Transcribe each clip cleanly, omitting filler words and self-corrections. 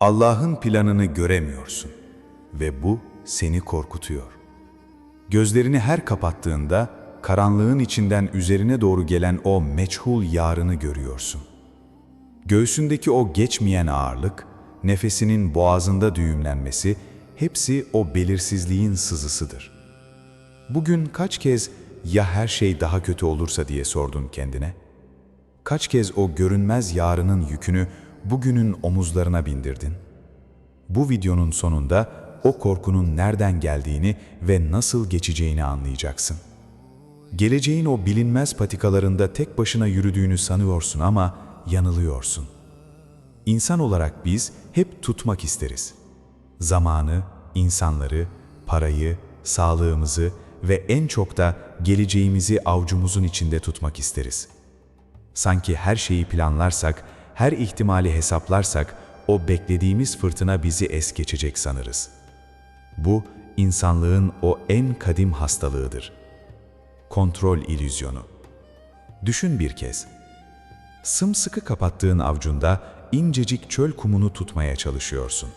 Allah'ın planını göremiyorsun ve bu seni korkutuyor. Gözlerini her kapattığında karanlığın içinden üzerine doğru gelen o meçhul yarını görüyorsun. Göğsündeki o geçmeyen ağırlık, nefesinin boğazında düğümlenmesi, hepsi o belirsizliğin sızısıdır. Bugün kaç kez ya her şey daha kötü olursa diye sordun kendine? Kaç kez o görünmez yarının yükünü bugünün omuzlarına bindirdin? Bu videonun sonunda o korkunun nereden geldiğini ve nasıl geçeceğini anlayacaksın. Geleceğin o bilinmez patikalarında tek başına yürüdüğünü sanıyorsun ama yanılıyorsun. İnsan olarak biz hep tutmak isteriz. Zamanı, insanları, parayı, sağlığımızı ve en çok da geleceğimizi avucumuzun içinde tutmak isteriz. Sanki her şeyi planlarsak, her ihtimali hesaplarsak, o beklediğimiz fırtına bizi es geçecek sanırız. Bu, insanlığın o en kadim hastalığıdır. Kontrol illüzyonu. Düşün bir kez. Sımsıkı kapattığın avucunda incecik çöl kumunu tutmaya çalışıyorsun.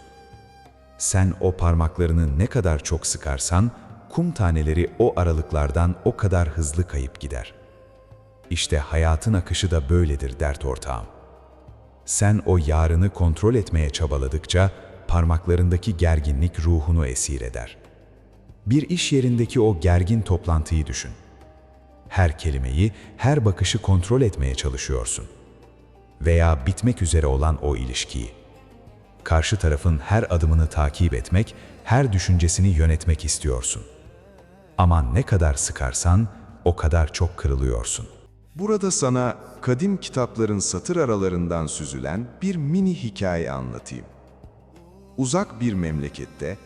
Sen o parmaklarını ne kadar çok sıkarsan, kum taneleri o aralıklardan o kadar hızlı kayıp gider. İşte hayatın akışı da böyledir dert ortağım. Sen o yarını kontrol etmeye çabaladıkça parmaklarındaki gerginlik ruhunu esir eder. Bir iş yerindeki o gergin toplantıyı düşün. Her kelimeyi, her bakışı kontrol etmeye çalışıyorsun. Veya bitmek üzere olan o ilişkiyi. Karşı tarafın her adımını takip etmek, her düşüncesini yönetmek istiyorsun. Ama ne kadar sıkarsan o kadar çok kırılıyorsun. Burada sana kadim kitapların satır aralarından süzülen bir mini hikaye anlatayım. Uzak bir memlekette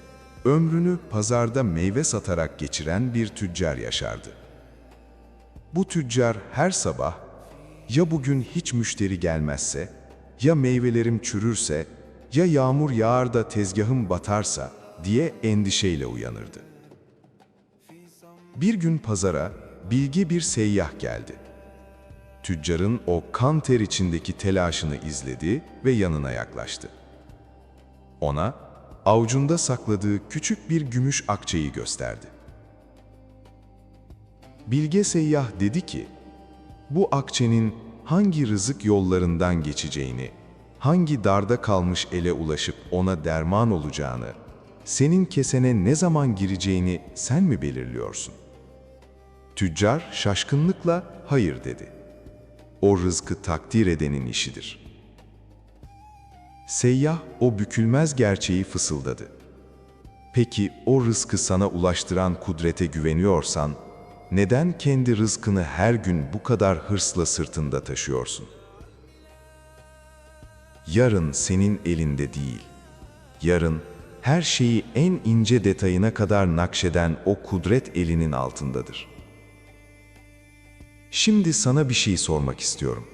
ömrünü pazarda meyve satarak geçiren bir tüccar yaşardı. Bu tüccar her sabah ya bugün hiç müşteri gelmezse, ya meyvelerim çürürse, ya yağmur yağar da tezgahım batarsa diye endişeyle uyanırdı. Bir gün pazara bilge bir seyyah geldi. Tüccarın o kan ter içindeki telaşını izledi ve yanına yaklaştı. Ona avucunda sakladığı küçük bir gümüş akçeyi gösterdi. Bilge seyyah dedi ki, bu akçenin hangi rızık yollarından geçeceğini, hangi darda kalmış ele ulaşıp ona derman olacağını, senin kesene ne zaman gireceğini sen mi belirliyorsun? Tüccar şaşkınlıkla hayır dedi. O rızkı takdir edenin işidir. Seyyah o bükülmez gerçeği fısıldadı. Peki o rızkı sana ulaştıran kudrete güveniyorsan, neden kendi rızkını her gün bu kadar hırsla sırtında taşıyorsun? Yarın senin elinde değil. Yarın her şeyi en ince detayına kadar nakşeden o kudret elinin altındadır. Şimdi sana bir şey sormak istiyorum.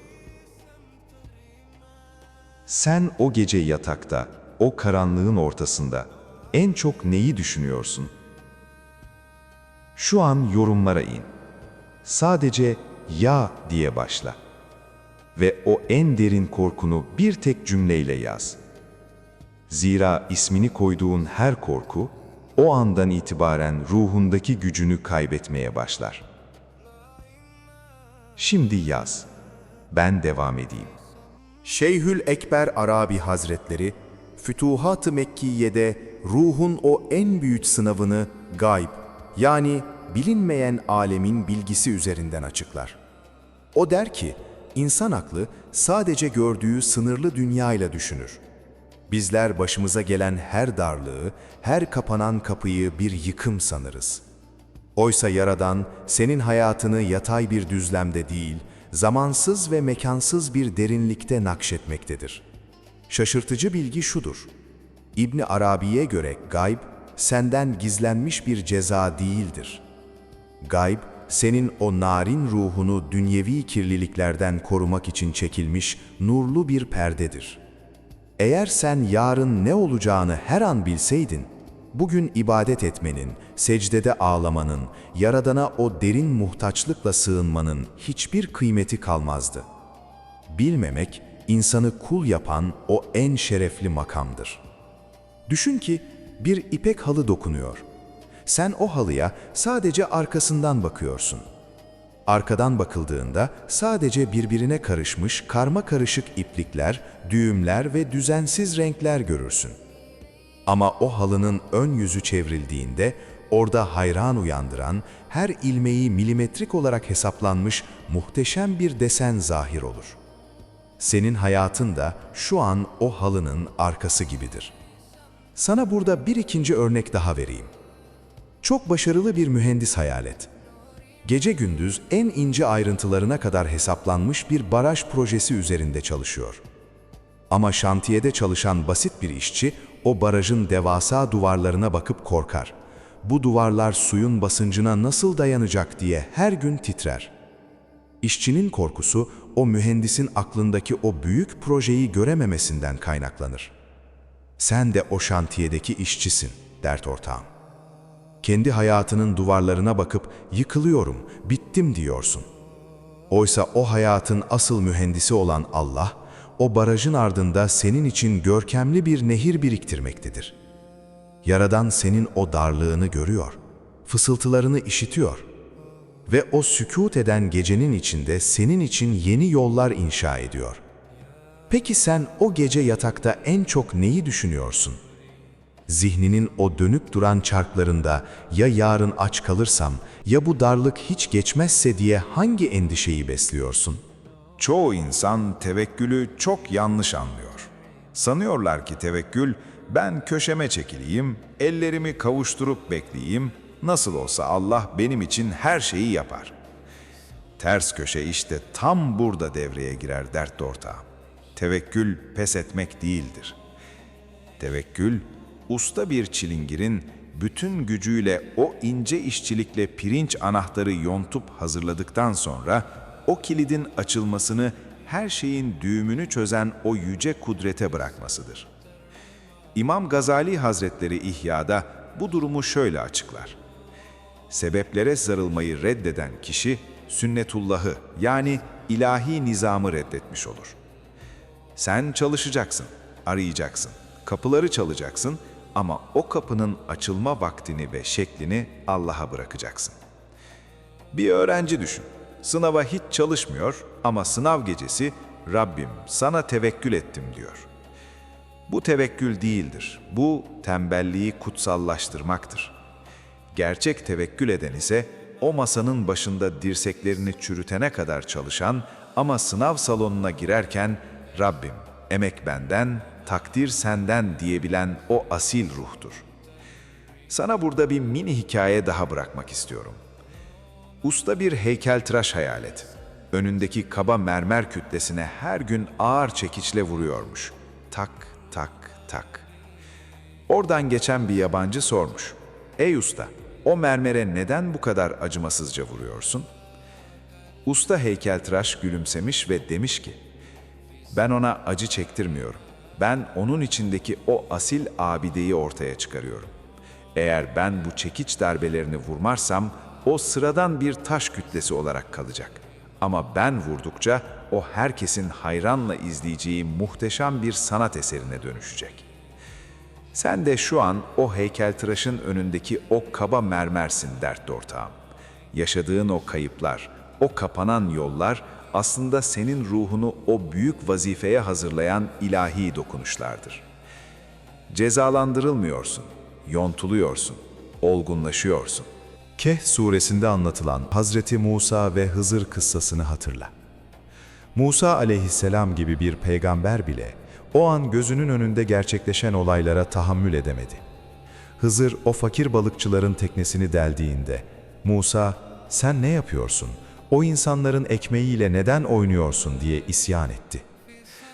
Sen o gece yatakta, o karanlığın ortasında en çok neyi düşünüyorsun? Şu an yorumlara in. Sadece "ya" diye başla. Ve o en derin korkunu bir tek cümleyle yaz. Zira ismini koyduğun her korku, o andan itibaren ruhundaki gücünü kaybetmeye başlar. Şimdi yaz. Ben devam edeyim. Şeyhü'l-Ekber Arabi Hazretleri, Fütuhat-ı Mekkiye'de ruhun o en büyük sınavını gayb, yani bilinmeyen alemin bilgisi üzerinden açıklar. O der ki, insan aklı sadece gördüğü sınırlı dünyayla düşünür. Bizler başımıza gelen her darlığı, her kapanan kapıyı bir yıkım sanırız. Oysa Yaradan, senin hayatını yatay bir düzlemde değil, zamansız ve mekansız bir derinlikte nakşetmektedir. Şaşırtıcı bilgi şudur: İbn Arabi'ye göre gayb, senden gizlenmiş bir ceza değildir. Gayb, senin o narin ruhunu dünyevi kirliliklerden korumak için çekilmiş nurlu bir perdedir. Eğer sen yarın ne olacağını her an bilseydin, bugün ibadet etmenin, secdede ağlamanın, Yaradan'a o derin muhtaçlıkla sığınmanın hiçbir kıymeti kalmazdı. Bilmemek, insanı kul yapan o en şerefli makamdır. Düşün ki bir ipek halı dokunuyor. Sen o halıya sadece arkasından bakıyorsun. Arkadan bakıldığında sadece birbirine karışmış karma karışık iplikler, düğümler ve düzensiz renkler görürsün. Ama o halının ön yüzü çevrildiğinde orada hayran uyandıran, her ilmeği milimetrik olarak hesaplanmış muhteşem bir desen zahir olur. Senin hayatın da şu an o halının arkası gibidir. Sana burada bir ikinci örnek daha vereyim. Çok başarılı bir mühendis hayal et. Gece gündüz en ince ayrıntılarına kadar hesaplanmış bir baraj projesi üzerinde çalışıyor. Ama şantiyede çalışan basit bir işçi o barajın devasa duvarlarına bakıp korkar. Bu duvarlar suyun basıncına nasıl dayanacak diye her gün titrer. İşçinin korkusu o mühendisin aklındaki o büyük projeyi görememesinden kaynaklanır. Sen de o şantiyedeki işçisin, dert ortağım. Kendi hayatının duvarlarına bakıp yıkılıyorum, bittim diyorsun. Oysa o hayatın asıl mühendisi olan Allah, o barajın ardında senin için görkemli bir nehir biriktirmektedir. Yaradan senin o darlığını görüyor, fısıltılarını işitiyor ve o sükût eden gecenin içinde senin için yeni yollar inşa ediyor. Peki sen o gece yatakta en çok neyi düşünüyorsun? Zihninin o dönüp duran çarklarında ya yarın aç kalırsam, ya bu darlık hiç geçmezse diye hangi endişeyi besliyorsun? Çoğu insan tevekkülü çok yanlış anlıyor. Sanıyorlar ki tevekkül, ben köşeme çekileyim, ellerimi kavuşturup bekleyeyim, nasıl olsa Allah benim için her şeyi yapar. Ters köşe işte tam burada devreye girer dert ortağım. Tevekkül pes etmek değildir. Tevekkül, usta bir çilingirin bütün gücüyle o ince işçilikle pirinç anahtarı yontup hazırladıktan sonra o kilidin açılmasını, her şeyin düğümünü çözen o yüce kudrete bırakmasıdır. İmam Gazali Hazretleri İhya'da bu durumu şöyle açıklar. Sebeplere sarılmayı reddeden kişi, sünnetullahı yani ilahi nizamı reddetmiş olur. Sen çalışacaksın, arayacaksın, kapıları çalacaksın ama o kapının açılma vaktini ve şeklini Allah'a bırakacaksın. Bir öğrenci düşün, sınava hiç çalışmıyor ama sınav gecesi Rabbim sana tevekkül ettim diyor. Bu tevekkül değildir, bu tembelliği kutsallaştırmaktır. Gerçek tevekkül eden ise o masanın başında dirseklerini çürütene kadar çalışan ama sınav salonuna girerken Rabbim emek benden, takdir senden diyebilen o asil ruhtur. Sana burada bir mini hikaye daha bırakmak istiyorum. Usta bir heykeltıraş hayal et. Önündeki kaba mermer kütlesine her gün ağır çekiçle vuruyormuş. Tak, tak, tak. Oradan geçen bir yabancı sormuş. Ey usta, o mermere neden bu kadar acımasızca vuruyorsun? Usta heykeltıraş gülümsemiş ve demiş ki, ben ona acı çektirmiyorum. Ben onun içindeki o asil abideyi ortaya çıkarıyorum. Eğer ben bu çekiç darbelerini vurmazsam, o sıradan bir taş kütlesi olarak kalacak. Ama ben vurdukça o herkesin hayranla izleyeceği muhteşem bir sanat eserine dönüşecek. Sen de şu an o heykeltıraşın önündeki o kaba mermersin dert ortağım. Yaşadığın o kayıplar, o kapanan yollar aslında senin ruhunu o büyük vazifeye hazırlayan ilahi dokunuşlardır. Cezalandırılmıyorsun, yontuluyorsun, olgunlaşıyorsun. Kehf suresinde anlatılan Hazreti Musa ve Hızır kıssasını hatırla. Musa aleyhisselam gibi bir peygamber bile o an gözünün önünde gerçekleşen olaylara tahammül edemedi. Hızır o fakir balıkçıların teknesini deldiğinde, Musa, "Sen ne yapıyorsun? O insanların ekmeğiyle neden oynuyorsun?" diye isyan etti.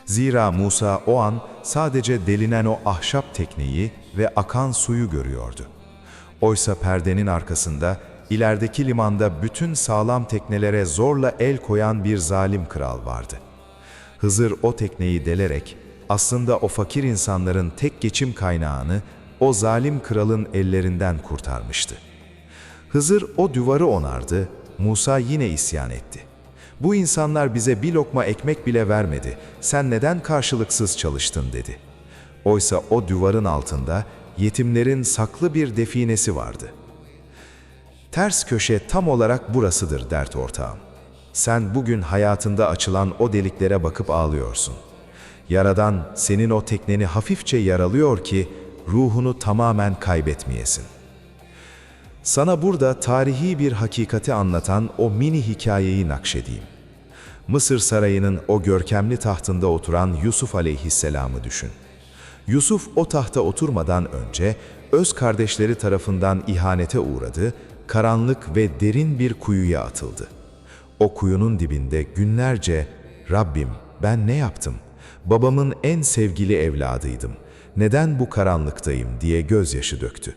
Zira Musa o an sadece delinen o ahşap tekneyi ve akan suyu görüyordu. Oysa perdenin arkasında, ilerideki limanda bütün sağlam teknelere zorla el koyan bir zalim kral vardı. Hızır o tekneyi delerek, aslında o fakir insanların tek geçim kaynağını o zalim kralın ellerinden kurtarmıştı. Hızır o duvarı onardı, Musa yine isyan etti. Bu insanlar bize bir lokma ekmek bile vermedi. Sen neden karşılıksız çalıştın dedi. Oysa o duvarın altında yetimlerin saklı bir definesi vardı. Ters köşe tam olarak burasıdır dert ortağım. Sen bugün hayatında açılan o deliklere bakıp ağlıyorsun. Yaradan senin o tekneni hafifçe yaralıyor ki ruhunu tamamen kaybetmeyesin. Sana burada tarihi bir hakikati anlatan o mini hikayeyi nakşedeyim. Mısır sarayının o görkemli tahtında oturan Yusuf aleyhisselamı düşün. Yusuf o tahta oturmadan önce öz kardeşleri tarafından ihanete uğradı, karanlık ve derin bir kuyuya atıldı. O kuyunun dibinde günlerce "Rabbim, ben ne yaptım? Babamın en sevgili evladıydım. Neden bu karanlıktayım?" diye gözyaşı döktü.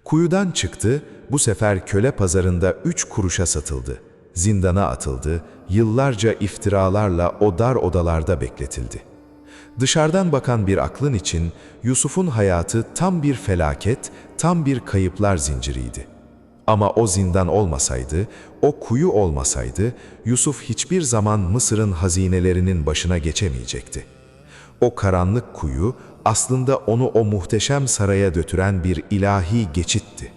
Kuyudan çıktı, bu sefer köle pazarında 3 kuruşa satıldı. Zindana atıldı, yıllarca iftiralarla o dar odalarda bekletildi. Dışarıdan bakan bir aklın için Yusuf'un hayatı tam bir felaket, tam bir kayıplar zinciriydi. Ama o zindan olmasaydı, o kuyu olmasaydı, Yusuf hiçbir zaman Mısır'ın hazinelerinin başına geçemeyecekti. O karanlık kuyu aslında onu o muhteşem saraya götüren bir ilahi geçitti.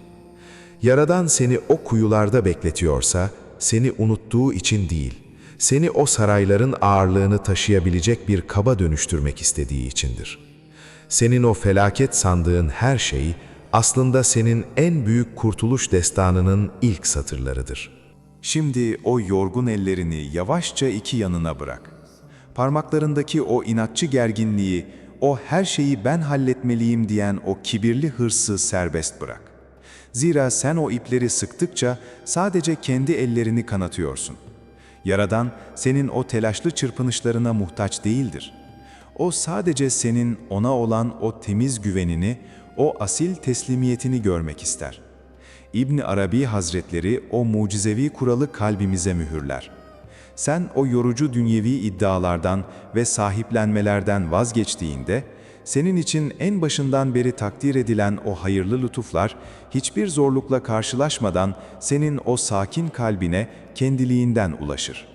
Yaradan seni o kuyularda bekletiyorsa, seni unuttuğu için değil, seni o sarayların ağırlığını taşıyabilecek bir kaba dönüştürmek istediği içindir. Senin o felaket sandığın her şey, aslında senin en büyük kurtuluş destanının ilk satırlarıdır. Şimdi o yorgun ellerini yavaşça iki yanına bırak. Parmaklarındaki o inatçı gerginliği, o her şeyi ben halletmeliyim diyen o kibirli hırsı serbest bırak. Zira sen o ipleri sıktıkça sadece kendi ellerini kanatıyorsun. Yaradan senin o telaşlı çırpınışlarına muhtaç değildir. O sadece senin ona olan o temiz güvenini, o asil teslimiyetini görmek ister. İbn Arabi Hazretleri o mucizevi kuralı kalbimize mühürler. Sen o yorucu dünyevi iddialardan ve sahiplenmelerden vazgeçtiğinde, senin için en başından beri takdir edilen o hayırlı lütuflar, hiçbir zorlukla karşılaşmadan senin o sakin kalbine kendiliğinden ulaşır.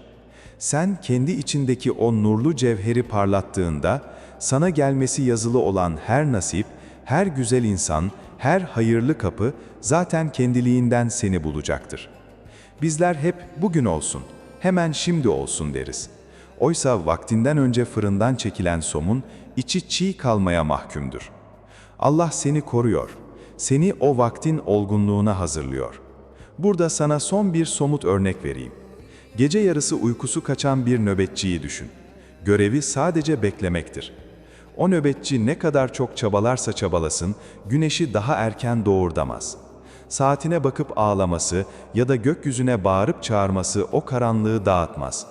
Sen kendi içindeki o nurlu cevheri parlattığında, sana gelmesi yazılı olan her nasip, her güzel insan, her hayırlı kapı zaten kendiliğinden seni bulacaktır. Bizler hep bugün olsun, hemen şimdi olsun deriz. Oysa vaktinden önce fırından çekilen somun, içi çiğ kalmaya mahkumdur. Allah seni koruyor, seni o vaktin olgunluğuna hazırlıyor. Burada sana son bir somut örnek vereyim. Gece yarısı uykusu kaçan bir nöbetçiyi düşün. Görevi sadece beklemektir. O nöbetçi ne kadar çok çabalarsa çabalasın, güneşi daha erken doğurdamaz. Saatine bakıp ağlaması ya da gökyüzüne bağırıp çağırması o karanlığı dağıtmaz.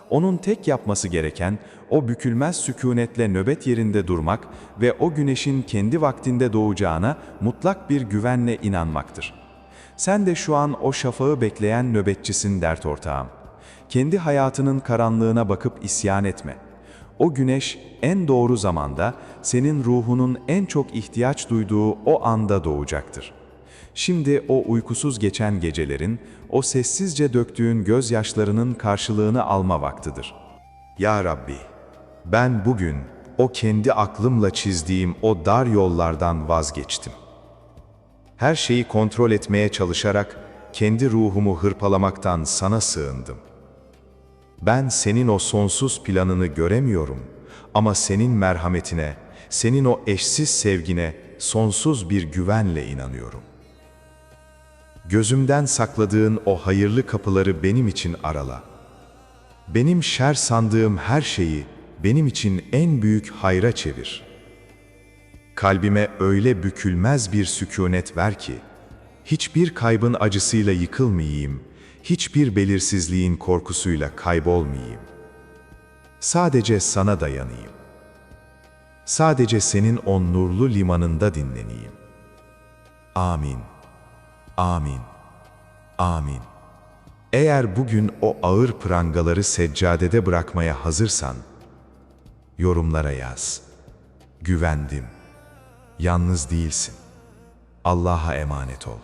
Onun tek yapması gereken, o bükülmez sükunetle nöbet yerinde durmak ve o güneşin kendi vaktinde doğacağına mutlak bir güvenle inanmaktır. Sen de şu an o şafağı bekleyen nöbetçisin dert ortağım. Kendi hayatının karanlığına bakıp isyan etme. O güneş en doğru zamanda, senin ruhunun en çok ihtiyaç duyduğu o anda doğacaktır. Şimdi o uykusuz geçen gecelerin, o sessizce döktüğün gözyaşlarının karşılığını alma vaktidir. Ya Rabbi, ben bugün o kendi aklımla çizdiğim o dar yollardan vazgeçtim. Her şeyi kontrol etmeye çalışarak kendi ruhumu hırpalamaktan sana sığındım. Ben senin o sonsuz planını göremiyorum ama senin merhametine, senin o eşsiz sevgine sonsuz bir güvenle inanıyorum. Gözümden sakladığın o hayırlı kapıları benim için arala. Benim şer sandığım her şeyi benim için en büyük hayra çevir. Kalbime öyle bükülmez bir sükunet ver ki, hiçbir kaybın acısıyla yıkılmayayım, hiçbir belirsizliğin korkusuyla kaybolmayayım. Sadece sana dayanayım. Sadece senin o nurlu limanında dinleneyim. Amin. Amin. Amin. Eğer bugün o ağır prangaları seccadede bırakmaya hazırsan, yorumlara yaz. Güvendim. Yalnız değilsin. Allah'a emanet ol.